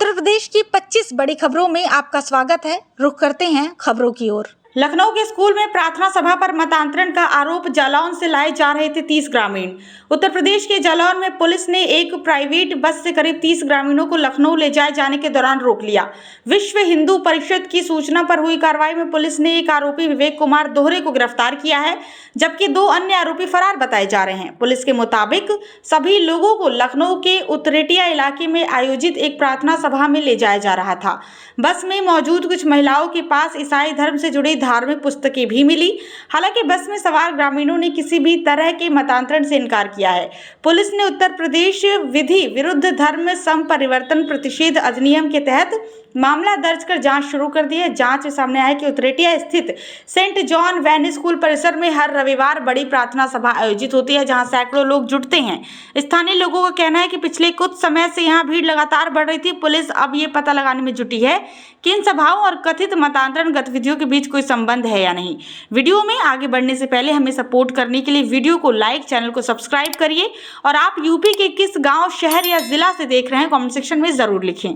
उत्तर प्रदेश की 25 बड़ी खबरों में आपका स्वागत है। रुख करते हैं खबरों की ओर। लखनऊ के स्कूल में प्रार्थना सभा पर मतांतरण का आरोप। जालौन से लाए जा रहे थे 30 ग्रामीण। उत्तर प्रदेश के जालौन में पुलिस ने एक प्राइवेट बस से करीब 30 ग्रामीणों को लखनऊ ले जाए जाने के दौरान रोक लिया। विश्व हिंदू परिषद की सूचना पर हुई कार्रवाई में पुलिस ने एक आरोपी विवेक कुमार दोहरे को गिरफ्तार किया है, जबकि 2 अन्य आरोपी फरार बताए जा रहे हैं। पुलिस के मुताबिक सभी लोगों को लखनऊ के उत्तरेटिया इलाके में आयोजित एक प्रार्थना सभा में ले जाया जा रहा था। बस में मौजूद कुछ महिलाओं के पास ईसाई धर्म से जुड़ी धार्मिक पुस्तकें भी मिली। हालांकि बस में सवार ग्रामीणों ने किसी भी तरह के मतांतरण से इनकार किया है। पुलिस ने उत्तर प्रदेश विधि विरुद्ध धर्म संपरिवर्तन प्रतिषेध अधिनियम के तहत मामला दर्ज कर जांच शुरू कर दी है। जांच में सामने आया कि उत्तरेटिया स्थित सेंट जॉन वैन स्कूल परिसर में हर रविवार बड़ी प्रार्थना सभा आयोजित होती है, जहां सैकड़ों लोग जुटते हैं। स्थानीय लोगों का कहना है कि पिछले कुछ समय से यहां भीड़ लगातार बढ़ रही थी। पुलिस अब ये पता लगाने में जुटी है कि इन सभाओं और कथित मतांतरण गतिविधियों के बीच कोई संबंध है या नहीं। वीडियो में आगे बढ़ने से पहले हमें सपोर्ट करने के लिए वीडियो को लाइक, चैनल को सब्सक्राइब करिए और आप यूपी के किस गाँव, शहर या जिला से देख रहे हैं कॉमेंट सेक्शन में जरूर लिखें।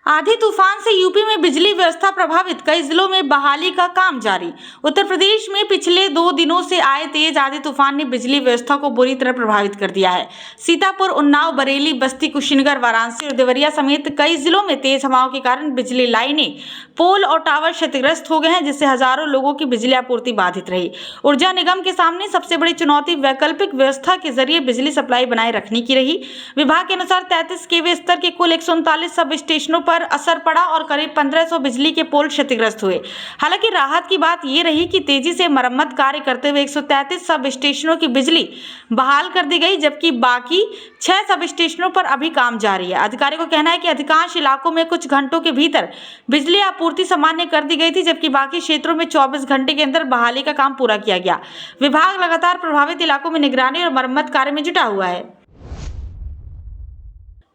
आंधी तूफान से यूपी में बिजली व्यवस्था प्रभावित, कई जिलों में बहाली का काम जारी। उत्तर प्रदेश में पिछले 2 दिनों से आए तेज आंधी तूफान ने बिजली व्यवस्था को बुरी तरह प्रभावित कर दिया है। सीतापुर, उन्नाव, बरेली, बस्ती, कुशीनगर, वाराणसी और देवरिया समेत कई जिलों में तेज हवाओं के कारण बिजली लाइनें, पोल और टावर क्षतिग्रस्त हो गए हैं, जिससे हजारों लोगों की बिजली आपूर्ति बाधित रही। ऊर्जा निगम के सामने सबसे बड़ी चुनौती वैकल्पिक व्यवस्था के जरिए बिजली सप्लाई बनाए रखने की रही। विभाग के अनुसार 33 केवी स्तर के कुल 139 सब स्टेशनों पर असर पड़ा और करीब 1500 बिजली के पोल क्षतिग्रस्त हुए। हालांकि राहत की बात यह रही कि तेजी से मरम्मत कार्य करते हुए 133 सब स्टेशनों की बिजली बहाल कर दी गई, जबकि बाकी 6 सब स्टेशनों पर अभी काम जारी है। अधिकारियों का कहना है कि अधिकांश इलाकों में कुछ घंटों के भीतर बिजली आपूर्ति सामान्य कर दी गई थी, जबकि बाकी क्षेत्रों में 24 घंटे के अंदर बहाली का काम पूरा किया गया। विभाग लगातार प्रभावित इलाकों में निगरानी और मरम्मत कार्य में जुटा हुआ है।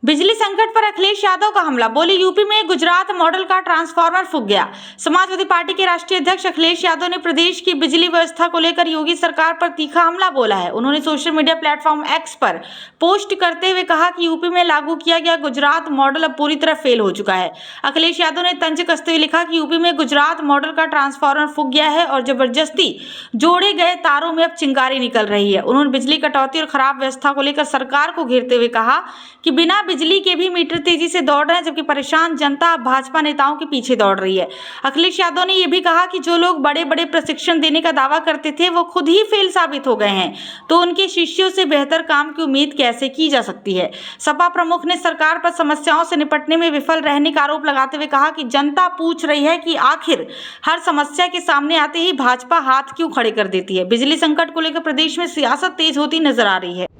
बिजली संकट पर अखिलेश यादव का हमला, बोले यूपी में गुजरात मॉडल का ट्रांसफार्मर फूंक गया। समाजवादी पार्टी के राष्ट्रीय अध्यक्ष अखिलेश यादव ने प्रदेश की बिजली व्यवस्था को लेकर योगी सरकार पर तीखा हमला बोला है। उन्होंने सोशल मीडिया प्लेटफॉर्म एक्स पर पोस्ट करते हुए कहा कि यूपी में लागू किया गया गुजरात मॉडल अब पूरी तरह फेल हो चुका है। अखिलेश यादव ने तंज कसते हुए लिखा कि यूपी में गुजरात मॉडल का ट्रांसफार्मर फूंक गया है और जबरदस्ती जोड़े गए तारों में अब चिंगारी निकल रही है। उन्होंने बिजली कटौती और खराब व्यवस्था को लेकर सरकार को घेरते हुए कहा कि बिना बिजली के भी मीटर तेजी से दौड़ रहे हैं, जबकि परेशान जनता भाजपा नेताओं के पीछे दौड़ रही है। अखिलेश यादव ने यह भी कहा कि जो लोग बड़े बड़े प्रशिक्षण देने का दावा करते थे वो खुद ही फेल साबित हो गए हैं, तो उनके शिष्यों से बेहतर काम की उम्मीद कैसे की जा सकती है। सपा प्रमुख ने सरकार पर समस्याओं से निपटने में विफल रहने का आरोप लगाते हुए कहा कि जनता पूछ रही है कि आखिर हर समस्या के सामने आते ही भाजपा हाथ क्यों खड़े कर देती है। बिजली संकट को लेकर प्रदेश में सियासत तेज होती नजर आ रही है।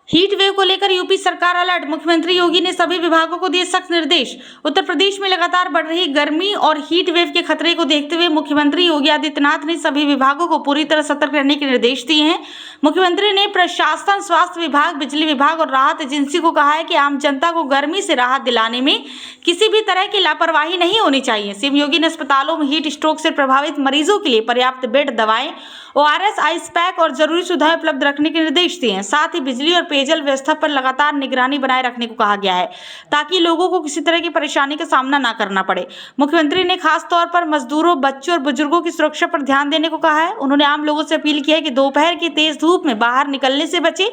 हीट वेव को लेकर यूपी सरकार अलर्ट, मुख्यमंत्री योगी ने सभी विभागों को दिए सख्त निर्देश। उत्तर प्रदेश में लगातार बढ़ रही गर्मी और हीट वेव के खतरे को देखते हुए मुख्यमंत्री योगी आदित्यनाथ ने सभी विभागों को पूरी तरह सतर्क रहने के निर्देश दिए हैं। मुख्यमंत्री ने प्रशासन, स्वास्थ्य विभाग, बिजली विभाग और राहत एजेंसी को कहा है कि आम जनता को गर्मी से राहत दिलाने में किसी भी तरह की लापरवाही नहीं होनी चाहिए। सीएम योगी ने अस्पतालों में हीट स्ट्रोक से प्रभावित मरीजों के लिए पर्याप्त बेड, दवाएं, ORS, आइस पैक और जरूरी सुविधाएं उपलब्ध रखने के निर्देश दिए हैं। साथ ही बिजली और पेयजल व्यवस्था पर लगातार निगरानी बनाए रखने को कहा गया है, ताकि लोगों को किसी तरह की परेशानी का सामना न करना पड़े। मुख्यमंत्री ने खास तौर पर मजदूरों, बच्चों और बुजुर्गों की सुरक्षा पर ध्यान देने को कहा है। उन्होंने आम लोगों से अपील की है कि दोपहर की तेज धूप में बाहर निकलने से बचें,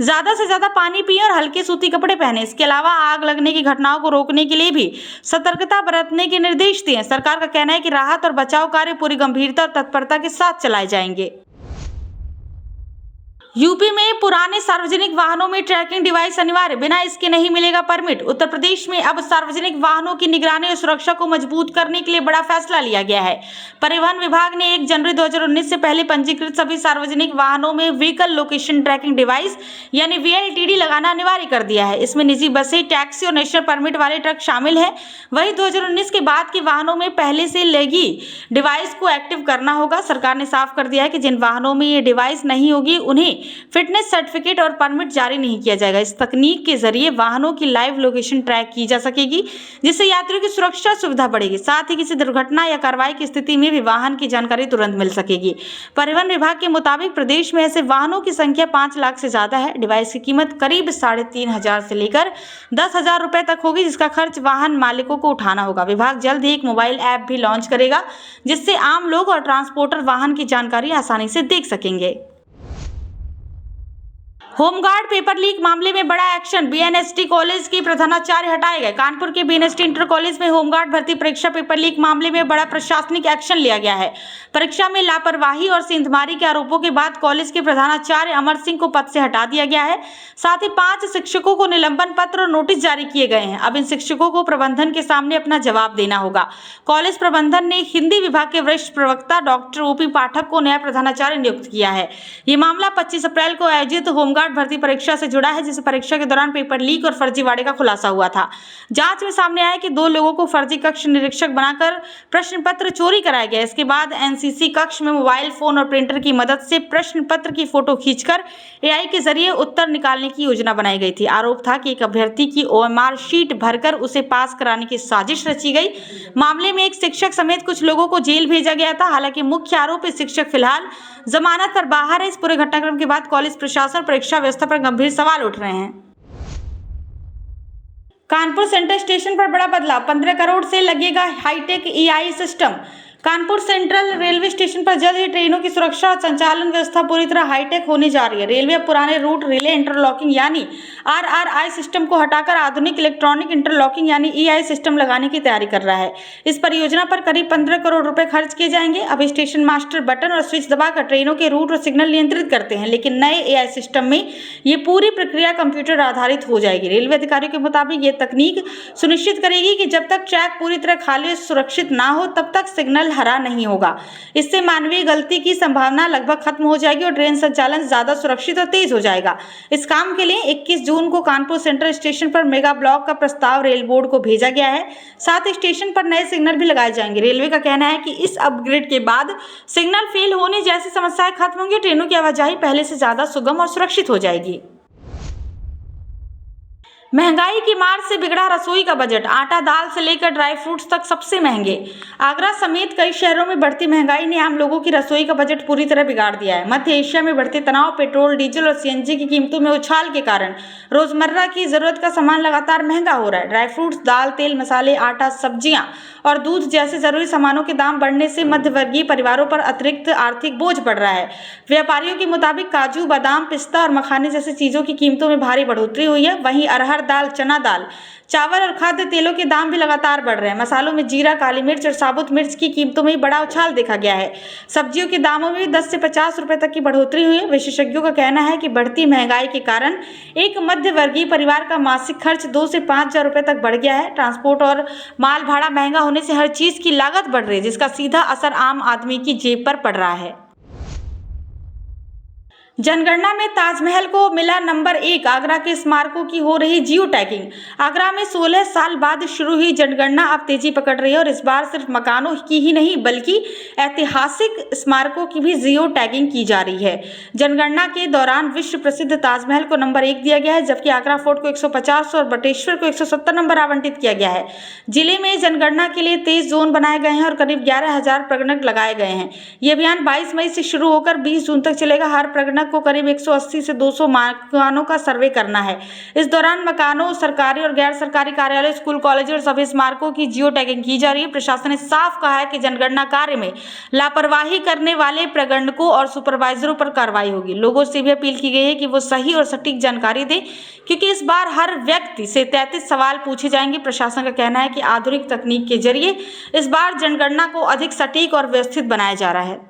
ज्यादा से ज्यादा पानी पिएं और हल्के सूती कपड़े पहने। इसके अलावा आग लगने की घटनाओं को रोकने के लिए भी सतर्कता बरतने के निर्देश दिए। सरकार का कहना है कि राहत और बचाव कार्य पूरी गंभीरता और तत्परता के साथ चलाए जाएंगे। यूपी में पुराने सार्वजनिक वाहनों में ट्रैकिंग डिवाइस अनिवार्य, बिना इसके नहीं मिलेगा परमिट। उत्तर प्रदेश में अब सार्वजनिक वाहनों की निगरानी और सुरक्षा को मजबूत करने के लिए बड़ा फैसला लिया गया है। परिवहन विभाग ने 1 जनवरी 2019 से पहले पंजीकृत सभी सार्वजनिक वाहनों में व्हीकल लोकेशन ट्रैकिंग डिवाइस यानी VLTD लगाना अनिवार्य कर दिया है। इसमें निजी बसें, टैक्सी और नेशनल परमिट वाले ट्रक शामिल है। वही 2019 के बाद के वाहनों में पहले से लगी डिवाइस को एक्टिव करना होगा। सरकार ने साफ कर दिया है कि जिन वाहनों में ये डिवाइस नहीं होगी उन्हें फिटनेस सर्टिफिकेट और परमिट जारी नहीं किया जाएगा। इस तकनीक के जरिए वाहनों की लाइव लोकेशन ट्रैक की जा सकेगी, जिससे यात्रियों की सुरक्षा सुविधा बढ़ेगी। साथ ही किसी दुर्घटना या कार्रवाई की स्थिति में भी वाहन की जानकारी तुरंत मिल सकेगी। परिवहन विभाग के मुताबिक प्रदेश में ऐसे वाहनों की संख्या 5 लाख से ज्यादा है। डिवाइस की कीमत करीब 3,500 से लेकर 10,000 रुपए तक होगी, जिसका खर्च वाहन मालिकों को उठाना होगा। विभाग जल्द ही एक मोबाइल ऐप भी लॉन्च करेगा, जिससे आम लोग और ट्रांसपोर्टर वाहन की जानकारी आसानी से देख सकेंगे। होमगार्ड पेपर लीक मामले में बड़ा एक्शन, बीएनएसटी कॉलेज के प्रधानाचार्य हटाए गए। कानपुर के बीएनएसटी इंटर कॉलेज में होमगार्ड भर्ती परीक्षा पेपर लीक मामले में बड़ा प्रशासनिक एक्शन लिया गया है। परीक्षा में लापरवाही और सेंधमारी के आरोपों के बाद कॉलेज के प्रधानाचार्य अमर सिंह को पद से हटा दिया गया है। साथ ही 5 शिक्षकों को निलंबन पत्र और नोटिस जारी किए गए हैं। अब इन शिक्षकों को प्रबंधन के सामने अपना जवाब देना होगा। कॉलेज प्रबंधन ने हिंदी विभाग के वरिष्ठ प्रवक्ता डॉक्टर ओपी पाठक को नया प्रधानाचार्य नियुक्त किया है। ये मामला 25 अप्रैल को आयोजित होमगार्ड भर्ती परीक्षा से जुड़ा है, जिस परीक्षा के दौरान पेपर लीक और फर्जीवाड़े का खुलासा हुआ था। जांच में सामने आया कि 2 लोगों को फर्जी कक्ष निरीक्षक बनाकर प्रश्न पत्र चोरी कराया गया। इसके बाद एनसीसी कक्ष में मोबाइल फोन और प्रिंटर की मदद से प्रश्न पत्र की फोटो खींचकर एआई के जरिए उत्तर निकालने की योजना बनाई गई थी। आरोप था कि एक अभ्यर्थी की ओएमआर शीट भरकर उसे पास कराने की साजिश रची गई। मामले में एक शिक्षक समेत कुछ लोगों को जेल भेजा गया था। हालांकि मुख्य आरोपी शिक्षक फिलहाल जमानत पर बाहर है। इस पूरे घटनाक्रम के बाद कॉलेज प्रशासन परीक्षा व्यवस्था पर गंभीर सवाल उठ रहे हैं। कानपुर सेंट्रल स्टेशन पर बड़ा बदलाव, 15 करोड़ से लगेगा hitech AI system. Kanpur central railway station पर जल्द ही ट्रेनों की सुरक्षा और संचालन व्यवस्था पूरी तरह हाईटेक होने जा रही है। रेलवे अब पुराने रूट रिले इंटरलॉकिंग यानी आरआरआई सिस्टम को हटाकर आधुनिक इलेक्ट्रॉनिक इंटरलॉकिंग यानी ईआई सिस्टम लगाने की तैयारी कर रहा है। इस परियोजना पर करीब 15 करोड़ रुपए खर्च किए जाएंगे। अब स्टेशन मास्टर बटन और स्विच दबाकर ट्रेनों के रूट और सिग्नल नियंत्रित करते हैं, लेकिन नए एआई सिस्टम में ये पूरी प्रक्रिया कंप्यूटर आधारित हो जाएगी। रेलवे अधिकारियों के मुताबिक ये तकनीक सुनिश्चित करेगी कि जब तक ट्रैक पूरी तरह खाली और सुरक्षित ना हो तब तक सिग्नल हरा नहीं होगा। इससे मानवीय गलती की संभावना लगभग खत्म हो जाएगी और ट्रेन संचालन ज्यादा सुरक्षित और तेज हो जाएगा। इस काम के लिए 21 जून को कानपुर सेंट्रल स्टेशन पर मेगा ब्लॉक का प्रस्ताव रेल बोर्ड को भेजा गया है। साथ ही स्टेशन पर नए सिग्नल भी लगाए जाएंगे। रेलवे का कहना है कि इस अपग्रेड के बाद सिग्नल फेल होने जैसी समस्याएं खत्म होंगी, ट्रेनों की आवाजाही पहले से ज्यादा सुगम और सुरक्षित हो जाएगी। महंगाई की मार से बिगड़ा रसोई का बजट, आटा दाल से लेकर ड्राई फ्रूट्स तक सबसे महंगे। आगरा समेत कई शहरों में बढ़ती महंगाई ने आम लोगों की रसोई का बजट पूरी तरह बिगाड़ दिया है। मध्य एशिया में बढ़ते तनाव, पेट्रोल, डीजल और सीएनजी की कीमतों में उछाल के कारण रोजमर्रा की जरूरत का सामान लगातार महंगा हो रहा है। ड्राई फ्रूट्स, दाल, तेल, मसाले, आटा, सब्जियां और दूध जैसे जरूरी सामानों के दाम बढ़ने से मध्यवर्गीय परिवारों पर अतिरिक्त आर्थिक बोझ पड़ रहा है। व्यापारियों के मुताबिक काजू, बादाम, पिस्ता और मखाने जैसी चीजों की कीमतों में भारी बढ़ोतरी हुई है। वहीं अरहर दाल, चना दाल, चावल और खाद्य तेलों के दाम भी लगातार बढ़ रहे हैं। मसालों में जीरा, काली मिर्च और साबुत मिर्च की कीमतों में बड़ा उछाल देखा गया है। सब्जियों के दामों में भी 10 से 50 रुपए तक की बढ़ोतरी हुई है। विशेषज्ञों का कहना है कि बढ़ती महंगाई के कारण एक मध्य वर्गीय परिवार का मासिक खर्च 2 से 5,000 रुपए तक बढ़ गया है। ट्रांसपोर्ट और माल भाड़ा महंगा होने से हर चीज की लागत बढ़ रही है, जिसका सीधा असर आम आदमी की जेब पर पड़ रहा है। जनगणना में ताजमहल को मिला नंबर 1, आगरा के स्मारकों की हो रही जियो टैगिंग। आगरा में 16 साल बाद शुरू हुई जनगणना अब तेजी पकड़ रही है और इस बार सिर्फ मकानों की ही नहीं बल्कि ऐतिहासिक स्मारकों की भी जियो टैगिंग की जा रही है। जनगणना के दौरान विश्व प्रसिद्ध ताजमहल को नंबर 1 दिया गया है, जबकि आगरा फोर्ट को 150 और बटेश्वर को 170 नंबर आवंटित किया गया है। जिले में जनगणना के लिए 23 जोन बनाए गए हैं और करीब 11,000 प्रगणक लगाए गए हैं। ये अभियान 22 मई से शुरू होकर 20 जून तक चलेगा। हर प्रगणक को करीब 180 से 200 मकानों का सर्वे करना है। इस दौरान मकानों, सरकारी और गैर सरकारी कार्यालय, स्कूल, कॉलेज और सभी स्मारकों की जियो टैगिंग की जा रही है। प्रशासन ने साफ कहा है कि जनगणना कार्य में लापरवाही करने वाले प्रगणकों और सुपरवाइजरों पर कार्रवाई होगी। लोगों से भी अपील की गई है कि वो सही और सटीक जानकारी दें, क्योंकि इस बार हर व्यक्ति से 33 सवाल पूछे जाएंगे। प्रशासन का कहना है कि आधुनिक तकनीक के जरिए इस बार जनगणना को अधिक सटीक और व्यवस्थित बनाया जा रहा है।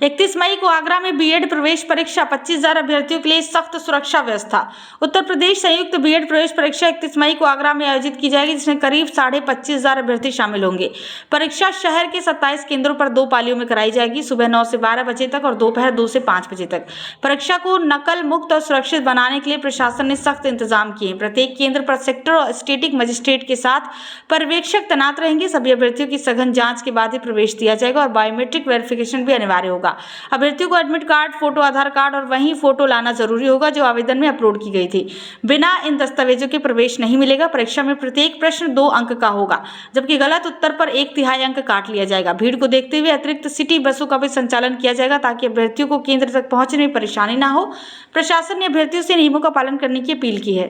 31 मई को आगरा में बीएड प्रवेश परीक्षा, 25,000 अभ्यर्थियों के लिए सख्त सुरक्षा व्यवस्था। उत्तर प्रदेश संयुक्त बीएड प्रवेश परीक्षा 31 मई को आगरा में आयोजित की जाएगी, जिसमें करीब 25,500 अभ्यर्थी शामिल होंगे। परीक्षा शहर के 27 केंद्रों पर 2 पालियों में कराई जाएगी, सुबह 9 से 12 बजे तक और दोपहर 2 से 5 बजे तक। परीक्षा को नकल मुक्त और सुरक्षित बनाने के लिए प्रशासन ने सख्त इंतजाम किए। प्रत्येक केंद्र पर सेक्टर और स्टेटिक मजिस्ट्रेट के साथ पर्यवेक्षक तैनात रहेंगे। सभी अभ्यर्थियों की सघन जाँच के बाद ही प्रवेश दिया जाएगा और बायोमेट्रिक वेरिफिकेशन भी अनिवार्य होगा। होगा। अभ्यर्थियों को एडमिट कार्ड, फोटो, आधार कार्ड और वही फोटो लाना जरूरी होगा जो आवेदन में अपलोड की गई थी। बिना इन दस्तावेजों के प्रवेश नहीं मिलेगा। परीक्षा में प्रत्येक प्रश्न 2 अंक का होगा, जबकि गलत उत्तर पर 1/3 अंक काट लिया जाएगा। भीड़ को देखते हुए अतिरिक्त सिटी बसों का भी संचालन किया जाएगा ताकि अभ्यर्थियों को केंद्र तक पहुंचने में परेशानी न हो। प्रशासन ने अभ्यर्थियों से नियमों का पालन करने की अपील की है।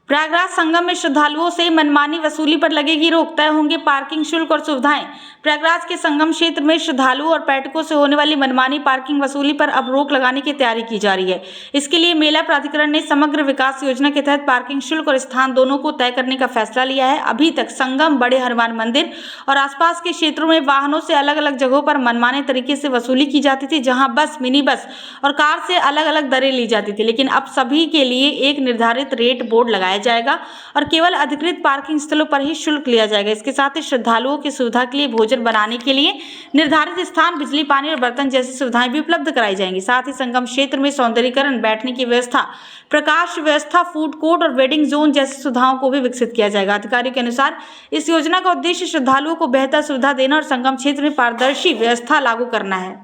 प्रयागराज संगम में श्रद्धालुओं से मनमानी वसूली पर लगेगी रोक, तय होंगे पार्किंग शुल्क और सुविधाएं। प्रयागराज के संगम क्षेत्र में श्रद्धालुओं और पर्यटकों से होने वाली मनमानी पार्किंग वसूली पर अब रोक लगाने की तैयारी की जा रही है। इसके लिए मेला प्राधिकरण ने समग्र विकास योजना के तहत पार्किंग शुल्क और स्थान दोनों को तय करने का फैसला लिया है। अभी तक संगम, बड़े हनुमान मंदिर और आसपास के क्षेत्रों में वाहनों से अलग अलग जगहों पर मनमाने तरीके से वसूली की जाती थी, जहां बस, मिनी बस और कार से अलग अलग दरें ली जाती थी। लेकिन अब सभी के लिए एक निर्धारित रेट बोर्ड लगाया जाएगा और केवल अधिकृत पार्किंग स्थलों पर ही शुल्क लिया जाएगा। इसके साथ ही श्रद्धालुओं की सुविधा के लिए भोजन बनाने के लिए निर्धारित स्थान, बिजली, पानी और बर्तन जैसी सुविधाएं भी उपलब्ध कराई जाएंगी। साथ ही संगम क्षेत्र में सौंदर्यीकरण, बैठने की व्यवस्था, प्रकाश व्यवस्था, फूड कोर्ट और वेडिंग जोन जैसी सुविधाओं को भी विकसित किया जाएगा। अधिकारियों के अनुसार इस योजना का उद्देश्य श्रद्धालुओं को बेहतर सुविधा देना और संगम क्षेत्र में पारदर्शी व्यवस्था लागू करना है।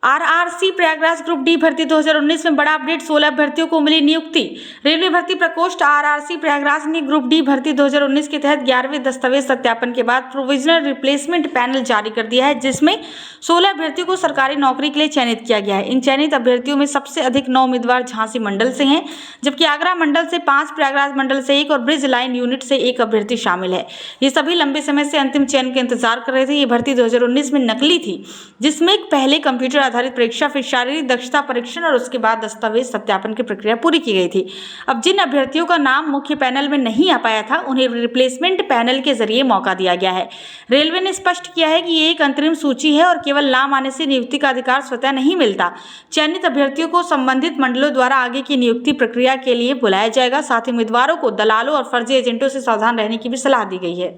आरआरसी प्रयागराज ग्रुप डी भर्ती 2019 में बड़ा अपडेट, 16 अभ्यर्थियों को मिली नियुक्ति। रेलवे भर्ती प्रकोष्ठ आरआरसी प्रयागराज ने ग्रुप डी भर्ती 2019 के तहत 11वें दस्तावेज सत्यापन के बाद प्रोविजनल रिप्लेसमेंट पैनल जारी कर दिया है, जिसमें 16 अभ्यर्थियों को सरकारी नौकरी के लिए चयनित किया गया है। इन चयनित अभ्यर्थियों में सबसे अधिक 9 उम्मीदवार झांसी मंडल से हैं, जबकि आगरा मंडल से 5, प्रयागराज मंडल से 1 और ब्रिज लाइन यूनिट से 1 अभ्यर्थी शामिल है। ये सभी लंबे समय से अंतिम चयन का इंतजार कर रहे थे। ये भर्ती 2019 में नकली थी, जिसमें पहले कंप्यूटर आधारित परीक्षा, फिर शारीरिक दक्षता परीक्षण और उसके बाद दस्तावेज सत्यापन की प्रक्रिया पूरी की गई थी। अब जिन अभ्यर्थियों का नाम मुख्य पैनल में नहीं आ पाया था, उन्हें रिप्लेसमेंट पैनल के जरिए मौका दिया गया है। रेलवे ने स्पष्ट किया है कि ये एक अंतरिम सूची है और केवल नाम आने से नियुक्ति का अधिकार स्वतः नहीं मिलता। चयनित अभ्यर्थियों को संबंधित मंडलों द्वारा आगे की नियुक्ति प्रक्रिया के लिए बुलाया जाएगा। साथ ही उम्मीदवारों को दलालों और फर्जी एजेंटों से सावधान रहने की भी सलाह दी गई है।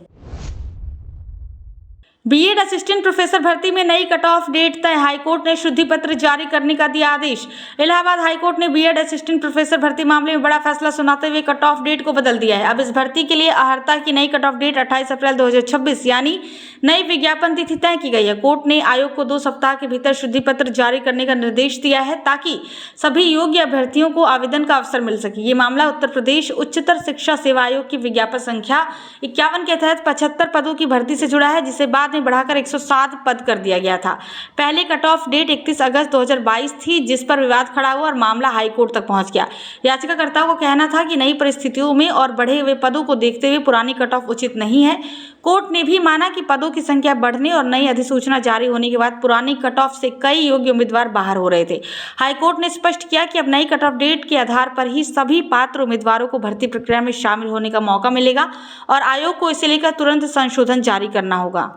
बीएड असिस्टेंट प्रोफेसर भर्ती में नई कट ऑफ डेट तय, हाईकोर्ट ने शुद्धि पत्र जारी करने का दिया आदेश। इलाहाबाद हाईकोर्ट ने बीएड असिस्टेंट प्रोफेसर भर्ती मामले में बड़ा फैसला सुनाते हुए कट ऑफ डेट को बदल दिया है। अब इस भर्ती के लिए अर्हता की नई कट ऑफ डेट 28 अप्रैल 2026 यानी नई विज्ञापन तिथि तय की गई है। कोर्ट ने आयोग को 2 सप्ताह के भीतर शुद्धि पत्र जारी करने का निर्देश दिया है ताकि सभी योग्य अभ्यर्थियों को आवेदन का अवसर मिल सके। ये मामला उत्तर प्रदेश उच्चतर शिक्षा सेवा आयोग की विज्ञापन संख्या 51 के तहत 75 पदों की भर्ती से जुड़ा है, जिसे बाद में बढ़ाकर 107 पद कर दिया गया था। पहले कट ऑफ डेट 31 अगस्त 2022 थी, जिस पर विवाद खड़ा हुआ और मामला हाईकोर्ट तक पहुंच गया। याचिकाकर्ताओं का कहना था कि नई परिस्थितियों में और बढ़े हुए पदों को देखते हुए पुरानी कट ऑफ उचित नहीं है। कोर्ट ने भी माना कि पदों की संख्या बढ़ने और नई अधिसूचना जारी होने के बाद पुरानी कट ऑफ से कई योग्य उम्मीदवार बाहर हो रहे थे। हाईकोर्ट ने स्पष्ट किया कि अब नई कट ऑफ डेट के आधार पर ही सभी पात्र उम्मीदवारों को भर्ती प्रक्रिया में शामिल होने का मौका मिलेगा और आयोग को इसे लेकर तुरंत संशोधन जारी करना होगा।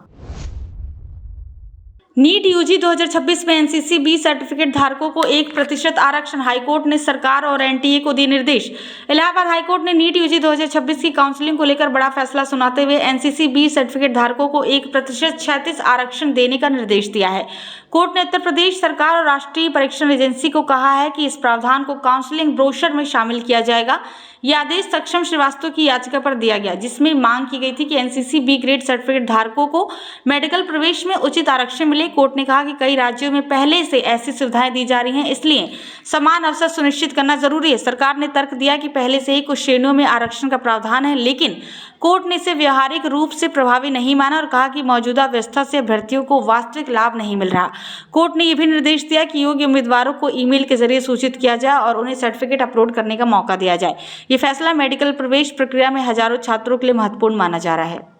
नीट यूजी 2026 में एनसीसी बी सर्टिफिकेट धारकों को 1% आरक्षण, हाईकोर्ट ने सरकार और एनटीए को दिए निर्देश। इलाहाबाद हाईकोर्ट ने नीट यूजी 2026 की काउंसलिंग को लेकर बड़ा फैसला सुनाते हुए एनसीसी बी सर्टिफिकेट धारकों को 1% क्षैतिज आरक्षण देने का निर्देश दिया है। कोर्ट ने उत्तर प्रदेश सरकार और राष्ट्रीय परीक्षण एजेंसी को कहा है कि इस प्रावधान को काउंसलिंग ब्रोशर में शामिल किया जाएगा। यह आदेश सक्षम श्रीवास्तव की याचिका पर दिया गया, जिसमें मांग की गई थी कि एनसीसी बी ग्रेड सर्टिफिकेट धारकों को मेडिकल प्रवेश में उचित आरक्षण मिले। कोर्ट ने कहा कि कई राज्यों में पहले से ऐसी सुविधाएं दी जा रही हैं, इसलिए समान अवसर सुनिश्चित करना जरूरी है। सरकार ने तर्क दिया कि पहले से ही कुछ श्रेणियों में आरक्षण का प्रावधान है, लेकिन कोर्ट ने इसे व्यवहारिक रूप से प्रभावी नहीं माना और कहा कि मौजूदा व्यवस्था से अभ्यर्थियों को वास्तविक लाभ नहीं मिल रहा। कोर्ट ने यह भी निर्देश दिया कि योग्य उम्मीदवारों को ईमेल के जरिए सूचित किया जाए और उन्हें सर्टिफिकेट अपलोड करने का मौका दिया जाए। ये फैसला मेडिकल प्रवेश प्रक्रिया में हजारों छात्रों के लिए महत्वपूर्ण माना जा रहा है।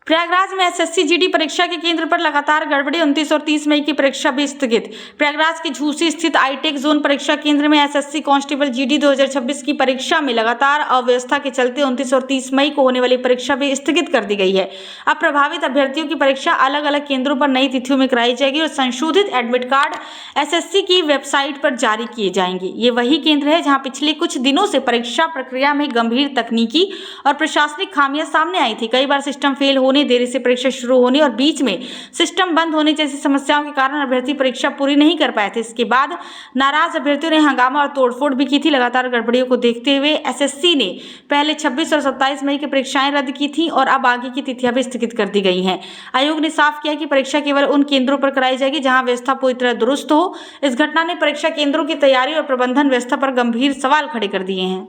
प्रयागराज में एसएससी जीडी परीक्षा के केंद्र पर लगातार गड़बड़ी, 29 और 30 मई की परीक्षा भी स्थगित। प्रयागराज के झूसी स्थित आईटेक जोन परीक्षा केंद्र में एसएससी कांस्टेबल जीडी 2026 की परीक्षा में लगातार अव्यवस्था के चलते 29 और 30 मई को होने वाली परीक्षा भी स्थगित कर दी गई है। अब प्रभावित अभ्यर्थियों की परीक्षा अलग अलग केंद्रों पर नई तिथियों में कराई जाएगी और संशोधित एडमिट कार्ड एसएससी की वेबसाइट पर जारी किए जाएंगे। ये वही केंद्र है जहाँ पिछले कुछ दिनों से परीक्षा प्रक्रिया में गंभीर तकनीकी और प्रशासनिक खामियां सामने आई थी। कई बार सिस्टम फेल होने, देरी से परीक्षा शुरू होने और बीच में सिस्टम बंद होने जैसी समस्याओं के कारण अभ्यर्थी परीक्षा पूरी नहीं कर पाए थे। इसके बाद नाराज अभ्यर्थियों ने हंगामा और तोड़फोड़ भी की थी। लगातार गड़बड़ियों को देखते हुए एसएससी ने पहले 26 और 27 मई की परीक्षाएं रद्द की थी और अब आगे की तिथियां भी स्थगित कर दी गई हैं। आयोग ने साफ किया कि परीक्षा केवल उन केंद्रों पर कराई जाएगी जहां व्यवस्था पूरी तरह दुरुस्त हो। इस घटना ने परीक्षा केंद्रों की तैयारी और प्रबंधन व्यवस्था पर गंभीर सवाल खड़े कर दिए हैं।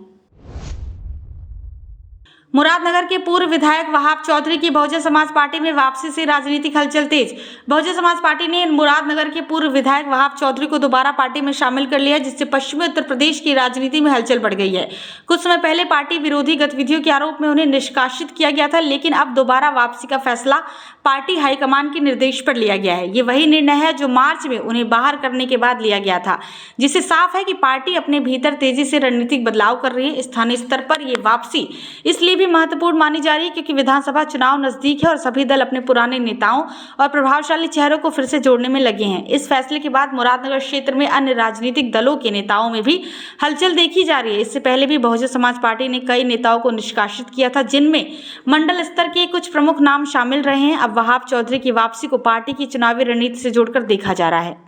मुरादनगर के पूर्व विधायक वहाब चौधरी की बहुजन समाज पार्टी में वापसी से राजनीतिक हलचल तेज। बहुजन समाज पार्टी ने मुरादनगर के पूर्व विधायक वहाब चौधरी को दोबारा पार्टी में शामिल कर लिया, जिससे पश्चिमी उत्तर प्रदेश की राजनीति में हलचल बढ़ गई है। कुछ समय पहले पार्टी विरोधी गतिविधियों के आरोप में उन्हें निष्कासित किया गया था, लेकिन अब दोबारा वापसी का फैसला पार्टी हाईकमान के निर्देश पर लिया गया है। ये वही निर्णय है जो मार्च में उन्हें बाहर करने के बाद लिया गया था, जिससे साफ है कि पार्टी अपने भीतर तेजी से रणनीतिक बदलाव कर रही है। स्थानीय स्तर पर ये वापसी इसलिए महत्वपूर्ण मानी जा रही है क्योंकि विधानसभा चुनाव नजदीक है और सभी दल अपने पुराने नेताओं और प्रभावशाली चेहरों को फिर से जोड़ने में लगे हैं। इस फैसले के बाद मुरादनगर क्षेत्र में अन्य राजनीतिक दलों के नेताओं में भी हलचल देखी जा रही है। इससे पहले भी बहुजन समाज पार्टी ने कई नेताओं को निष्कासित किया था, जिनमें मंडल स्तर के कुछ प्रमुख नाम शामिल रहे हैं। अब वहाब चौधरी की वापसी को पार्टी की चुनावी रणनीति से जोड़कर देखा जा रहा है।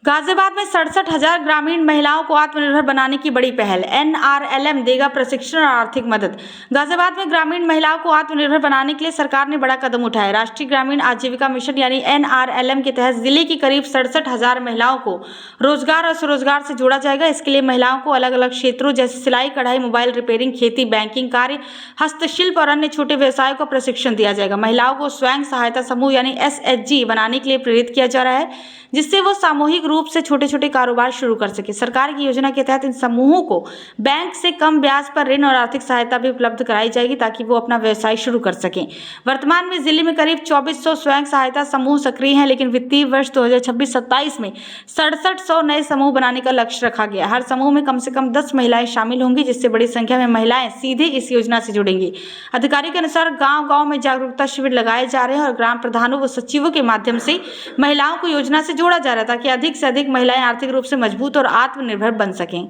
गाजियाबाद में 67,000 ग्रामीण महिलाओं को आत्मनिर्भर बनाने की बड़ी पहल। एनआरएलएम देगा प्रशिक्षण और आर्थिक मदद। गाजियाबाद में ग्रामीण महिलाओं को आत्मनिर्भर बनाने के लिए सरकार ने बड़ा कदम उठाया। राष्ट्रीय ग्रामीण आजीविका मिशन यानी एनआरएलएम के तहत जिले की करीब 67,000 महिलाओं को रोजगार और स्वरोजगार से जोड़ा जाएगा। इसके लिए महिलाओं को अलग अलग क्षेत्रों जैसे सिलाई, कढ़ाई, मोबाइल रिपेयरिंग, खेती, बैंकिंग कार्य, हस्तशिल्प और अन्य छोटे व्यवसायों को प्रशिक्षण दिया जाएगा। महिलाओं को स्वयं सहायता समूह यानी एसएचजी बनाने के लिए प्रेरित किया जा रहा है, जिससे वो सामूहिक रूप से छोटे छोटे कारोबार शुरू कर सके। सरकार की योजना के तहत इन समूहों को बैंक से कम ब्याज पर ऋण और आर्थिक सहायता भी उपलब्ध कराई जाएगी ताकि वो अपना व्यवसाय शुरू कर सकें। वर्तमान में जिले में करीब 2400 स्वयं सहायता समूह सक्रिय हैं, लेकिन वित्तीय वर्ष 2026-27 में 6700 नए समूह बनाने का लक्ष्य रखा गया। हर समूह में कम से कम 10 महिलाएं शामिल होंगी, जिससे बड़ी संख्या में महिलाएं सीधे इस योजना से जुड़ेंगी। अधिकारियों के अनुसार गाँव-गाँव में जागरूकता शिविर लगाए जा रहे हैं और ग्राम प्रधानों व सचिवों के माध्यम से महिलाओं को योजना से जोड़ा जा रहा है ताकि अधिक से अधिक महिलाएं आर्थिक रूप से मजबूत और आत्मनिर्भर बन सकें।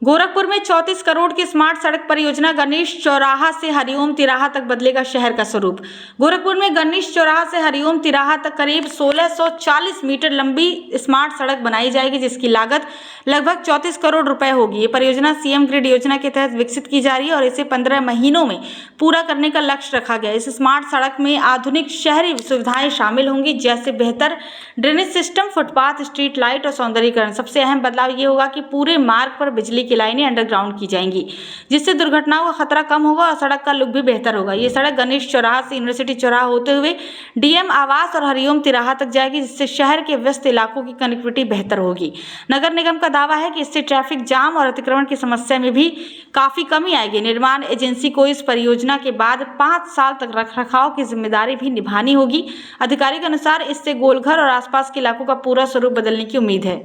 गोरखपुर में 34 करोड़ की स्मार्ट सड़क परियोजना गणेश चौराहा से हरिओम तिराहा तक बदलेगा शहर का स्वरूप। गोरखपुर में गणेश चौराहा से हरिओम तिराहा तक करीब 1640 मीटर लंबी स्मार्ट सड़क बनाई जाएगी, जिसकी लागत लगभग 34 करोड़ रुपए होगी। ये परियोजना सीएम ग्रिड योजना के तहत विकसित की जा रही है और इसे 15 महीनों में पूरा करने का लक्ष्य रखा गया है। इस स्मार्ट सड़क में आधुनिक शहरी सुविधाएं शामिल होंगी, जैसे बेहतर drainage system, footpath, street light और सौंदर्यीकरण। सबसे अहम बदलाव ये होगा कि पूरे मार्ग पर बिजली की लाइनें अंडरग्राउंड की जाएंगी, जिससे दुर्घटनाओं का खतरा कम होगा और सड़क का लुक भी बेहतर होगा। ये सड़क गणेश चौराहा से यूनिवर्सिटी चौराहा होते हुए डीएम आवास और हरिओम तिराहा तक जाएगी, जिससे शहर के व्यस्त इलाकों की कनेक्टिविटी बेहतर होगी। नगर निगम का दावा है कि इससे ट्रैफिक जाम और अतिक्रमण की समस्या में भी काफी कमी आएगी। निर्माण एजेंसी को इस परियोजना के बाद 5 साल तक रखरखाव की जिम्मेदारी भी निभानी होगी। अधिकारी के अनुसार इससे गोलघर और आसपास के इलाकों का पूरा स्वरूप बदलने की उम्मीद है।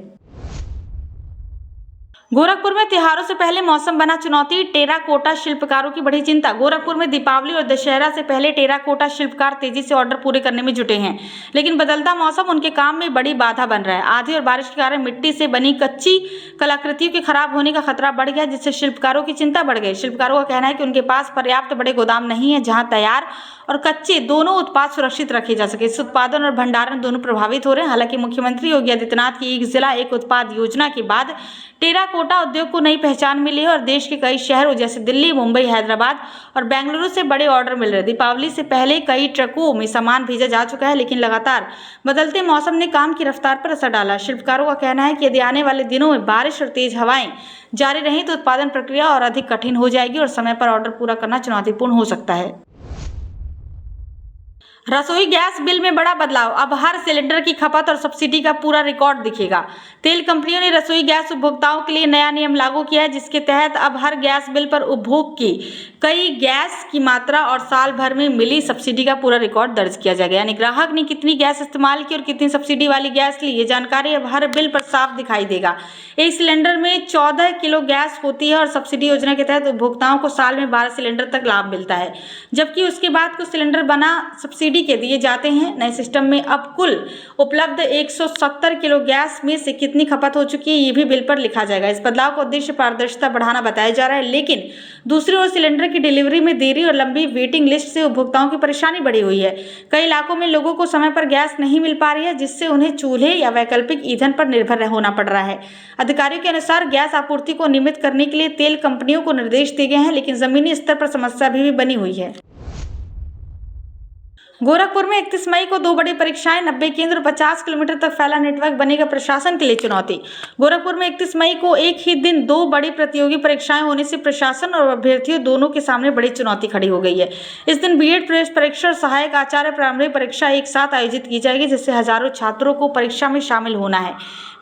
गोरखपुर में त्योहारों से पहले मौसम बना चुनौती, टेराकोटा शिल्पकारों की बड़ी चिंता। गोरखपुर में दीपावली और दशहरा से पहले टेराकोटा शिल्पकार तेजी से ऑर्डर पूरे करने में जुटे हैं, लेकिन बदलता मौसम उनके काम में बड़ी बाधा बन रहा है। आंधी और बारिश के कारण मिट्टी से बनी कच्ची कलाकृतियों के खराब होने का खतरा बढ़ गया, जिससे शिल्पकारों की चिंता बढ़ गई। शिल्पकारों का कहना है कि उनके पास पर्याप्त बड़े गोदाम नहीं है जहां तैयार और कच्चे दोनों उत्पाद सुरक्षित रखे जा सके। इस उत्पादन और भंडारण दोनों प्रभावित हो रहे हैं। हालांकि मुख्यमंत्री योगी आदित्यनाथ की एक जिला एक उत्पाद योजना के बाद टेराकोटा उद्योग को नई पहचान मिली है और देश के कई शहरों जैसे दिल्ली, मुंबई, हैदराबाद और बेंगलुरु से बड़े ऑर्डर मिल रहे हैं। दीपावली से पहले कई ट्रकों में सामान भेजा जा चुका है, लेकिन लगातार बदलते मौसम ने काम की रफ्तार पर असर डाला। शिल्पकारों का कहना है कि यदि आने वाले दिनों में बारिश और तेज हवाएं जारी रहीं तो उत्पादन प्रक्रिया और अधिक कठिन हो जाएगी और समय पर ऑर्डर पूरा करना चुनौतीपूर्ण हो सकता है। रसोई गैस बिल में बड़ा बदलाव, अब हर सिलेंडर की खपत और सब्सिडी का पूरा रिकॉर्ड दिखेगा। तेल कंपनियों ने रसोई गैस उपभोक्ताओं के लिए नया नियम लागू किया है, जिसके तहत अब हर गैस बिल पर उपभोग की कई गैस की मात्रा और साल भर में मिली सब्सिडी का पूरा रिकॉर्ड दर्ज किया जाएगा। यानी ग्राहक ने कितनी गैस इस्तेमाल की और कितनी सब्सिडी वाली गैस ली, ये जानकारी अब हर बिल पर साफ दिखाई देगा। एक सिलेंडर में 14 किलो गैस होती है और सब्सिडी योजना के तहत उपभोक्ताओं को साल में 12 सिलेंडर तक लाभ मिलता है, जबकि उसके बाद कुछ सिलेंडर बना सब्सिडी सब्सिडी के दिए जाते हैं। नए सिस्टम में अब कुल उपलब्ध 170 किलो गैस में से कितनी खपत हो चुकी है, ये भी बिल पर लिखा जाएगा। इस बदलाव का उद्देश्य पारदर्शिता बढ़ाना बताया जा रहा है, लेकिन दूसरी ओर सिलेंडर की डिलीवरी में देरी और लंबी वेटिंग लिस्ट से उपभोक्ताओं की परेशानी बढ़ी हुई है। कई इलाकों में लोगों को समय पर गैस नहीं मिल पा रही है, जिससे उन्हें चूल्हे या वैकल्पिक ईंधन पर निर्भर होना पड़ रहा है। अधिकारियों के अनुसार गैस आपूर्ति को नियमित करने के लिए तेल कंपनियों को निर्देश दिए गए हैं, लेकिन जमीनी स्तर पर समस्या भी बनी हुई है। गोरखपुर में 31 मई को 2 बड़ी परीक्षाएं, 90 केंद्र, 50 किलोमीटर तक फैला नेटवर्क बनेगा प्रशासन के लिए चुनौती। गोरखपुर में 31 मई को एक ही दिन 2 बड़ी प्रतियोगी परीक्षाएं होने से प्रशासन और अभ्यर्थियों दोनों के सामने बड़ी चुनौती खड़ी हो गई है। इस दिन बीएड प्रवेश परीक्षा और सहायक आचार्य प्रारंभिक परीक्षा एक साथ आयोजित की जाएगी, जिससे हजारों छात्रों को परीक्षा में शामिल होना है।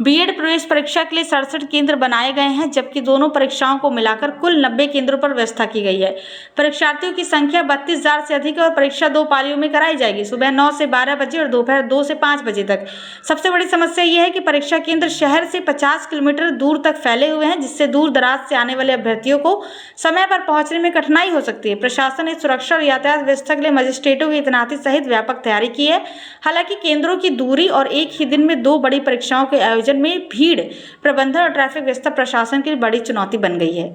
बीएड प्रवेश परीक्षा के लिए 67 केंद्र बनाए गए हैं, जबकि दोनों परीक्षाओं को मिलाकर कुल 90 केंद्रों पर व्यवस्था की गई है। परीक्षार्थियों की संख्या 32,000 से अधिक है और परीक्षा 2 पालियों में कराई जाएगी, सुबह 9 से 12 बजे और दोपहर 2 से 5 बजे तक। सबसे बड़ी समस्या यह है कि परीक्षा केंद्र शहर से 50 किलोमीटर दूर तक फैले हुए हैं, जिससे दूर दराज से आने वाले अभ्यर्थियों को समय पर पहुंचने में कठिनाई हो सकती है। प्रशासन ने सुरक्षा और यातायात व्यवस्था के लिए मजिस्ट्रेटों की तैनाती सहित व्यापक तैयारी की है। हालांकि केंद्रों की दूरी और एक ही दिन में 2 बड़ी परीक्षाओं के आयोजन में भीड़ प्रबंधन और ट्रैफिक व्यवस्था प्रशासन की बड़ी चुनौती बन गई है।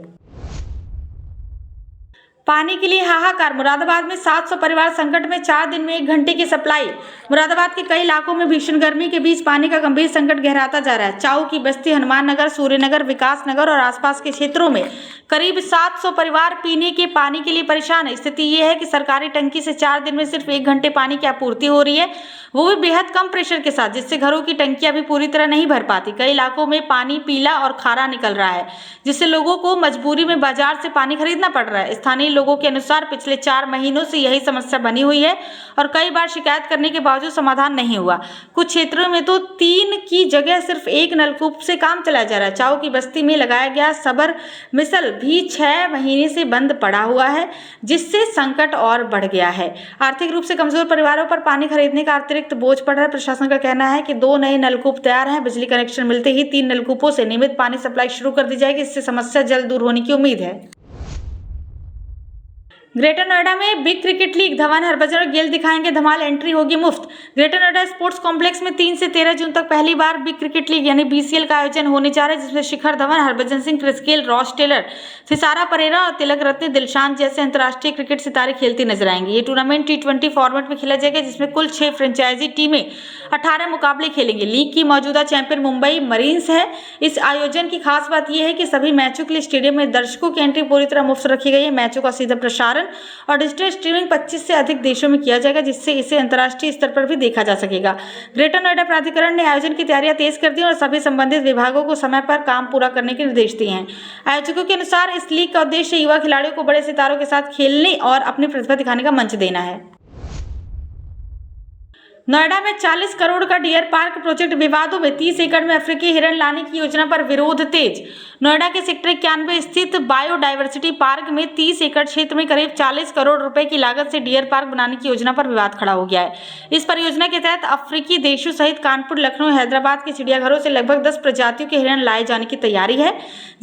पानी के लिए हाहाकार, मुरादाबाद में 700 परिवार संकट में, 4 दिन में 1 घंटे की सप्लाई। मुरादाबाद के कई इलाकों में भीषण गर्मी के बीच पानी का गंभीर संकट गहराता जा रहा है। चाऊ की बस्ती, हनुमान नगर, सूर्यनगर, विकास नगर और आसपास के क्षेत्रों में करीब 700 परिवार पीने के पानी के लिए परेशान है। स्थिति ये है कि सरकारी टंकी से 4 दिन में सिर्फ 1 घंटे पानी की आपूर्ति हो रही है, वो भी बेहद कम प्रेशर के साथ, जिससे घरों की टंकियां भी पूरी तरह नहीं भर पाती। कई इलाकों में पानी पीला और खारा निकल रहा है, जिससे लोगों को मजबूरी में बाजार से पानी खरीदना पड़ रहा है। स्थानीय लोगों के अनुसार पिछले 4 महीनों से यही समस्या बनी हुई है और कई बार शिकायत करने के बावजूद समाधान नहीं हुआ। कुछ क्षेत्रों में तो 3 की जगह सिर्फ 1 नलकूप से काम चलाया जा रहा है। चाऊ की बस्ती में लगाया गया सबर मिसल भी 6 महीने से बंद पड़ा हुआ है, जिससे संकट और बढ़ गया है। आर्थिक रूप से कमजोर परिवारों पर पानी खरीदने का अतिरिक्त बोझ पड़ रहा है। प्रशासन का कहना है कि 2 नए नलकूप तैयार हैं। बिजली कनेक्शन मिलते ही 3 नलकूपों से नियमित पानी सप्लाई शुरू कर दी जाएगी। इससे समस्या जल्द दूर होने की उम्मीद है। ग्रेटर नोएडा में big cricket league, Dhawan, Harbhajan और गेल दिखाएंगे धमाल, एंट्री होगी मुफ्त। ग्रेटर नोएडा स्पोर्ट्स कॉम्प्लेक्स में 3 से 13 जून तक पहली बार बिग क्रिकेट लीग यानी बीसीएल का आयोजन होने जा रहा है, जिसमें Shikhar Dhawan, Harbhajan Singh, Chris Gayle, Ross Taylor, Thisara Perera और तिलक रत्ने दिलशान जैसे अंतर्राष्ट्रीय क्रिकेट सितारे खेलते नजर आएंगे। ये टूर्नामेंट T20 फॉर्मेट में खेला जाएगा, जिसमें कुल 6 फ्रेंचाइजी टीमें 18 मुकाबले खेलेंगे। लीग की मौजूदा चैंपियन मुंबई मरीन्स है। इस आयोजन की खास बात यह है कि सभी मैचों के लिए स्टेडियम में दर्शकों की एंट्री पूरी तरह मुफ्त रखी गई है। मैचों का सीधा प्रसारण और डिजिटल स्ट्रीमिंग 25 से अधिक देशों में किया जाएगा, जिससे इसे अंतर्राष्ट्रीय स्तर पर भी देखा जा सकेगा। ग्रेटर नोएडा प्राधिकरण ने आयोजन की तैयारियां तेज कर दी और सभी संबंधित विभागों को समय पर काम पूरा करने के निर्देश दिए हैं। आयोजकों के अनुसार इस लीग का उद्देश्य युवा खिलाड़ियों को बड़े सितारों के साथ खेलने और अपनी प्रतिभा दिखाने का मंच देना है। नोएडा में 40 करोड़ का डियर पार्क प्रोजेक्ट विवादों में, 30 एकड़ में अफ्रीकी हिरण लाने की योजना पर विरोध तेज। नोएडा के सेक्टर 91 स्थित बायोडायवर्सिटी पार्क में 30 एकड़ क्षेत्र में करीब 40 करोड़ रुपए की लागत से डियर पार्क बनाने की योजना पर विवाद खड़ा हो गया है। इस परियोजना के तहत अफ्रीकी देशों सहित कानपुर, लखनऊ, हैदराबाद के चिड़ियाघरों से लगभग 10 प्रजातियों के हिरण लाए जाने की तैयारी है,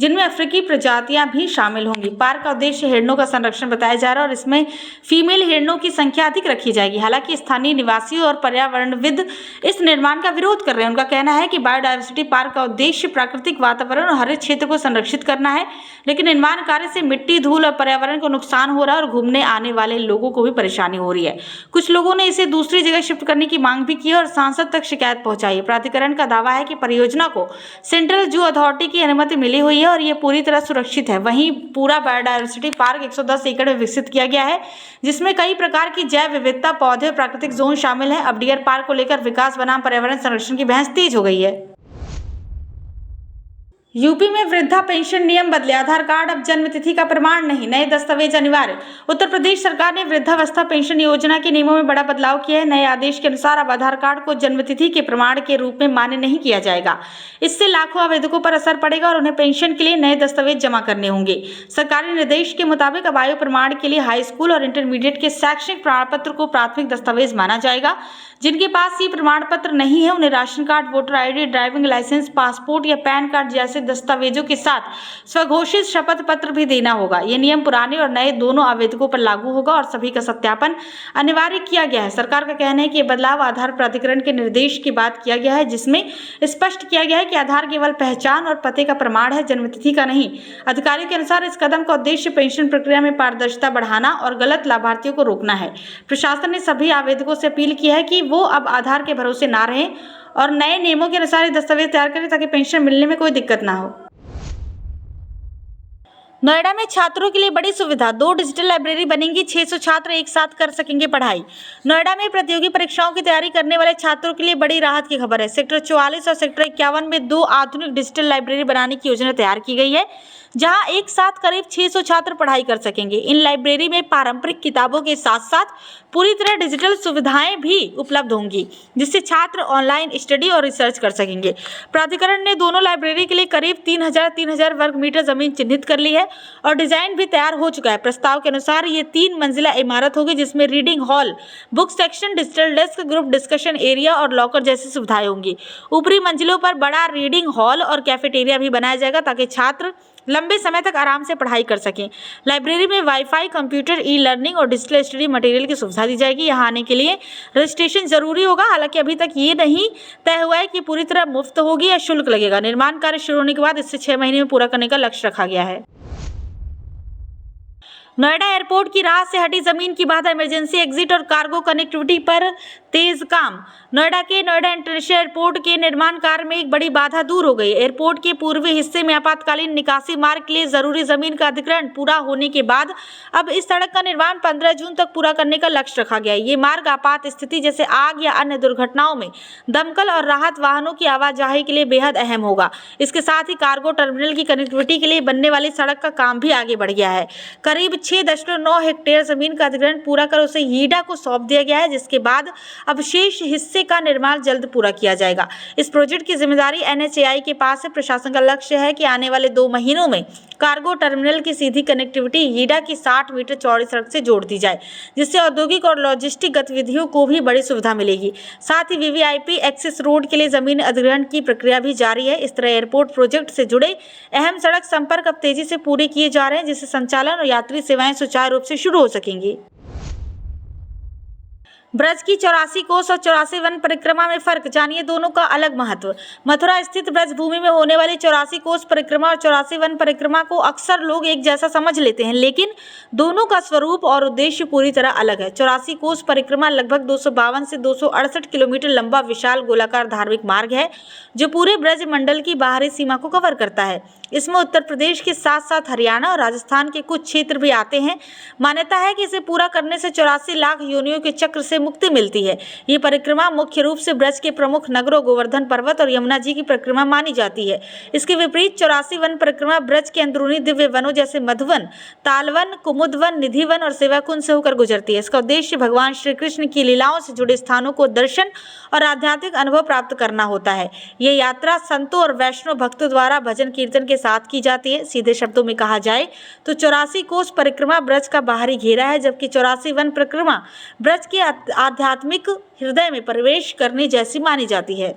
जिनमें अफ्रीकी प्रजातियां भी शामिल होंगी। पार्क का उद्देश्य हिरणों का संरक्षण बताया जा रहा है और इसमें फीमेल हिरणों की संख्या अधिक रखी जाएगी। हालांकि स्थानीय निवासियों और पर्यावरणविद इस निर्माण का विरोध कर रहे हैं। उनका कहना है कि बायोडायवर्सिटी पार्क का उद्देश्य प्राकृतिक वातावरण और हरित क्षेत्र को संरक्षित करना है, लेकिन निर्माण कार्य से मिट्टी, धूल और पर्यावरण को नुकसान हो रहा है और घूमने आने वाले लोगों को भी परेशानी हो रही है। कुछ लोगों ने इसे दूसरी जगह शिफ्ट करने की मांग भी की और सांसद तक शिकायत पहुंचाई। प्राधिकरण का दावा है कि परियोजना को सेंट्रल जू अथॉरिटी की अनुमति मिली हुई है और ये पूरी तरह सुरक्षित है। वहीं पूरा बायोडायवर्सिटी पार्क 110 एकड़ में विकसित किया गया है, जिसमें कई प्रकार की जैव विविधता, पौधे और प्राकृतिक जोन शामिल है। अब डियर पार्क को लेकर विकास बनाम पर्यावरण संरक्षण की बहस तेज हो गई है। यूपी में वृद्धा पेंशन नियम बदले, आधार कार्ड अब जन्म तिथि का प्रमाण नहीं, नए दस्तावेज अनिवार्य। उत्तर प्रदेश सरकार ने वृद्धावस्था पेंशन योजना के नियमों में बड़ा बदलाव किया है। नए आदेश के अनुसार अब आधार कार्ड को जन्म तिथि के प्रमाण के रूप में मान्य नहीं किया जाएगा। इससे लाखों आवेदकों पर असर पड़ेगा और उन्हें पेंशन के लिए नए दस्तावेज जमा करने होंगे। सरकारी निर्देश के मुताबिक अब आयु प्रमाण के लिए हाई स्कूल और इंटरमीडिएट के शैक्षणिक प्रमाण पत्र को प्राथमिक दस्तावेज माना जाएगा। जिनके पास ये प्रमाण पत्र नहीं है, उन्हें ration card, voter ID, driving licence, passport या पैन कार्ड जैसे दस्तावेजों के साथ स्वघोषित शपथ पत्र भी देना होगा। ये नियम पुराने और नए दोनों आवेदकों पर लागू होगा और सभी का सत्यापन अनिवार्य किया गया है। सरकार का कहना है कि ये बदलाव आधार प्राधिकरण के निर्देश के बाद किया गया है, जिसमें स्पष्ट किया गया है कि आधार केवल पहचान और पते का प्रमाण है, जन्मतिथि का नहीं। अधिकारियों के अनुसार इस कदम का उद्देश्य पेंशन प्रक्रिया में पारदर्शिता बढ़ाना और गलत लाभार्थियों को रोकना है। प्रशासन ने सभी आवेदकों से अपील की है कि वो अब आधार के भरोसे ना रहें और नए नियमों के अनुसार दस्तावेज तैयार करें ताकि पेंशन मिलने में कोई दिक्कत ना हो। नोएडा में छात्रों के लिए बड़ी सुविधा, 2 डिजिटल लाइब्रेरी बनेंगी, 600 छात्र एक साथ कर सकेंगे पढ़ाई। नोएडा में प्रतियोगी परीक्षाओं की तैयारी करने वाले छात्रों के लिए बड़ी राहत की खबर है। सेक्टर 44 और सेक्टर 51 में 2 आधुनिक डिजिटल लाइब्रेरी बनाने की योजना तैयार की गई है, जहां एक साथ करीब 600 छात्र पढ़ाई कर सकेंगे। इन लाइब्रेरी में पारंपरिक किताबों के साथ साथ पूरी तरह डिजिटल सुविधाएं भी उपलब्ध होंगी, जिससे छात्र ऑनलाइन स्टडी और रिसर्च कर सकेंगे। प्राधिकरण ने दोनों लाइब्रेरी के लिए करीब 3000 वर्ग मीटर जमीन चिन्हित कर ली है और डिजाइन भी तैयार हो चुका है। प्रस्ताव के अनुसार ये 3 मंजिला इमारत होगी, जिसमें reading hall, book section, digital desk, group discussion area और लॉकर जैसी सुविधाएं होंगी। ऊपरी मंजिलों पर बड़ा रीडिंग हॉल और कैफेटेरिया भी बनाया जाएगा ताकि छात्र लंबे समय तक आराम से पढ़ाई कर सकें। लाइब्रेरी में वाईफाई, कंप्यूटर, ई लर्निंग और डिजिटल स्टडी मटेरियल की सुविधा दी जाएगी। यहाँ आने के लिए रजिस्ट्रेशन जरूरी होगा। हालांकि अभी तक ये नहीं तय हुआ है कि पूरी तरह मुफ्त होगी या शुल्क लगेगा। निर्माण कार्य शुरू होने के बाद इसे 6 महीने में पूरा करने का लक्ष्य रखा गया है। नोएडा एयरपोर्ट की राह से हटी जमीन की बाधा, इमरजेंसी एग्जिट और कार्गो कनेक्टिविटी पर तेज काम। नोएडा इंटरनेशनल एयरपोर्ट के निर्माण कार्य में एक बड़ी बाधा दूर हो गई। एयरपोर्ट के पूर्वी हिस्से में आपातकालीन निकासी मार्ग के लिए जरूरी जमीन का अधिग्रहण पूरा होने के बाद अब इस सड़क का निर्माण 15 जून तक पूरा करने का लक्ष्य रखा गया है। ये मार्ग आपात स्थिति जैसे आग या अन्य दुर्घटनाओं में दमकल और राहत वाहनों की आवाजाही के लिए बेहद अहम होगा। इसके साथ ही कार्गो टर्मिनल की कनेक्टिविटी के लिए बनने वाली सड़क का काम भी आगे बढ़ गया है। करीब 6.9 हेक्टेयर जमीन का अधिग्रहण पूरा कर उसे हीडा को सौंप दिया गया है, जिसके बाद अब शेष हिस्से का निर्माण जल्द पूरा किया जाएगा। इस प्रोजेक्ट की जिम्मेदारी NHAI के पास है। प्रशासन का लक्ष्य है कि आने वाले 2 महीनों में कार्गो टर्मिनल की सीधी कनेक्टिविटी हीडा की 60 मीटर चौड़ी सड़क से जोड़ दी जाए, जिससे औद्योगिक और लॉजिस्टिक गतिविधियों को भी बड़ी सुविधा मिलेगी। साथ ही VVIP एक्सेस रोड के लिए जमीन अधिग्रहण की प्रक्रिया भी जारी है। इस तरह एयरपोर्ट प्रोजेक्ट से जुड़े अहम सड़क संपर्क अब तेजी से पूरे किए जा रहे हैं, जिससे संचालन और यात्री सेवाएं सुचारू रूप से शुरू हो सकेंगी। ब्रज की 84 कोस और 84 वन परिक्रमा में फर्क, जानिए दोनों का अलग महत्व। मथुरा स्थित ब्रज भूमि में होने वाली 84 कोस परिक्रमा और 84 वन परिक्रमा को अक्सर लोग एक जैसा समझ लेते हैं, लेकिन दोनों का स्वरूप और उद्देश्य पूरी तरह अलग है। 84 कोस परिक्रमा लगभग 252 से 268 किलोमीटर लंबा विशाल गोलाकार धार्मिक मार्ग है, जो पूरे ब्रज मंडल की बाहरी सीमा को कवर करता है। इसमें उत्तर प्रदेश के साथ साथ हरियाणा और राजस्थान के कुछ क्षेत्र भी आते हैं। मान्यता है कि इसे पूरा करने से 84 लाख योनियों के चक्र से मुक्ति मिलती है। ये परिक्रमा मुख्य रूप से ब्रज के प्रमुख नगरों गोवर्धन पर्वत और यमुना जी की परिक्रमा मानी जाती है। इसके विपरीत 84 वन परिक्रमा ब्रज के अंदरूनी दिव्य वनों जैसे मधुवन, तालवन, कुमुदवन, निधिवन और सेवाकुंज से होकर गुजरती है। इसका उद्देश्य भगवान श्री कृष्ण की लीलाओं से जुड़े स्थानों को दर्शन और आध्यात्मिक अनुभव प्राप्त करना होता है। ये यात्रा संतों और वैष्णव भक्तों द्वारा भजन कीर्तन के साथ की जाती है। सीधे शब्दों में कहा जाए तो 84 कोस परिक्रमा ब्रज का बाहरी घेरा है, जबकि 84 वन परिक्रमा ब्रज के आध्यात्मिक हृदय में प्रवेश करने जैसी मानी जाती है।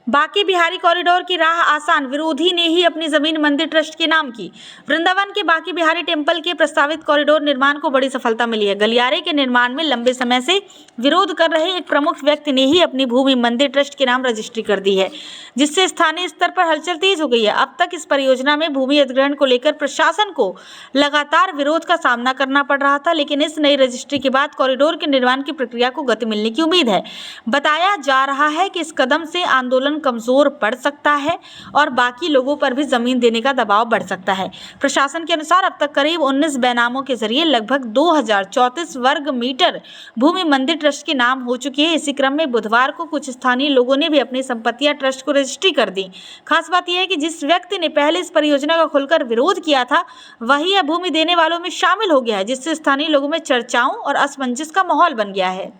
बांके बिहारी कॉरिडोर की राह आसान, विरोधी ने ही अपनी जमीन मंदिर ट्रस्ट के नाम की। वृंदावन के बांके बिहारी टेम्पल के प्रस्तावित कॉरिडोर निर्माण को बड़ी सफलता मिली है। गलियारे के निर्माण में लंबे समय से विरोध कर रहे एक प्रमुख व्यक्ति ने ही अपनी भूमि मंदिर ट्रस्ट के नाम रजिस्ट्री कर दी है, जिससे स्थानीय स्तर पर हलचल तेज हो गई है। अब तक इस परियोजना में भूमि अधिग्रहण को लेकर प्रशासन को लगातार विरोध का सामना करना पड़ रहा था, लेकिन इस नई रजिस्ट्री के बाद कॉरिडोर के निर्माण की प्रक्रिया को गति मिलने की उम्मीद है। बताया जा रहा है कि इस कदम से आंदोलन कमजोर पड़ सकता है और बाकी लोगों पर भी जमीन देने का दबाव बढ़ सकता है। प्रशासन के अनुसार अब तक करीब 19 बैनामों के जरिए लगभग 2034 वर्ग मीटर भूमि मंदिर ट्रस्ट के नाम हो चुकी है। इसी क्रम में बुधवार को कुछ स्थानीय लोगों ने भी अपनी संपत्तियां ट्रस्ट को रजिस्ट्री कर दी। खास बात यह है कि जिस व्यक्ति ने पहले इस परियोजना का खुलकर विरोध किया था, वही अब भूमि देने वालों में शामिल हो गया है, जिससे स्थानीय लोगों में चर्चाओं और असमंजस का माहौल बन गया है।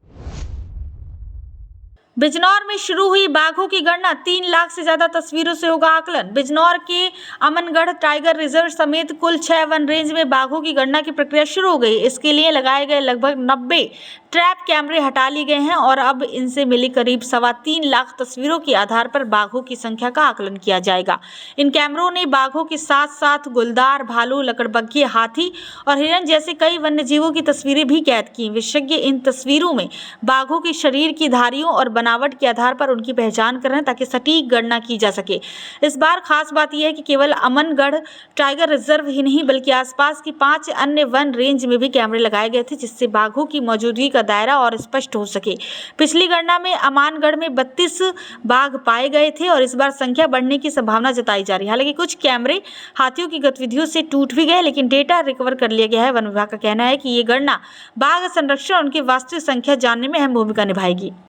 बिजनौर में शुरू हुई बाघों की गणना, 3 लाख से ज्यादा तस्वीरों से होगा आकलन। बिजनौर के अमनगढ़ टाइगर रिजर्व समेत कुल 6 वन रेंज में बाघों की गणना की प्रक्रिया शुरू हो गई। इसके लिए लगाए गए लगभग 90 ट्रैप कैमरे हटा लिए गए हैं और अब इनसे मिली करीब 3.25 लाख तस्वीरों के आधार पर बाघों की संख्या का आकलन किया जाएगा। इन कैमरों ने बाघों के साथ साथ गुलदार, भालू, लकड़बग्घे, हाथी और हिरन जैसे कई वन्य जीवों की तस्वीरें भी कैद की। विशेषज्ञ इन तस्वीरों में बाघों के शरीर की धारियों और बनावट के आधार पर उनकी पहचान कर रहे हैं ताकि सटीक गणना की जा सके। इस बार खास बात यह है कि केवल अमनगढ़ टाइगर रिजर्व ही नहीं बल्कि आसपास की 5 अन्य वन रेंज में भी कैमरे लगाए गए थे, जिससे बाघों की मौजूदगी का दायरा और स्पष्ट हो सके। पिछली गणना में अमानगढ़ में 32 बाघ पाए गए थे और इस बार संख्या बढ़ने की संभावना जताई जा रही है। हालांकि कुछ कैमरे हाथियों की गतिविधियों से टूट भी गए, लेकिन डेटा रिकवर कर लिया गया है। वन विभाग का कहना है कि ये गणना बाघ संरक्षण और उनकी वास्तविक संख्या जानने में अहम भूमिका निभाएगी।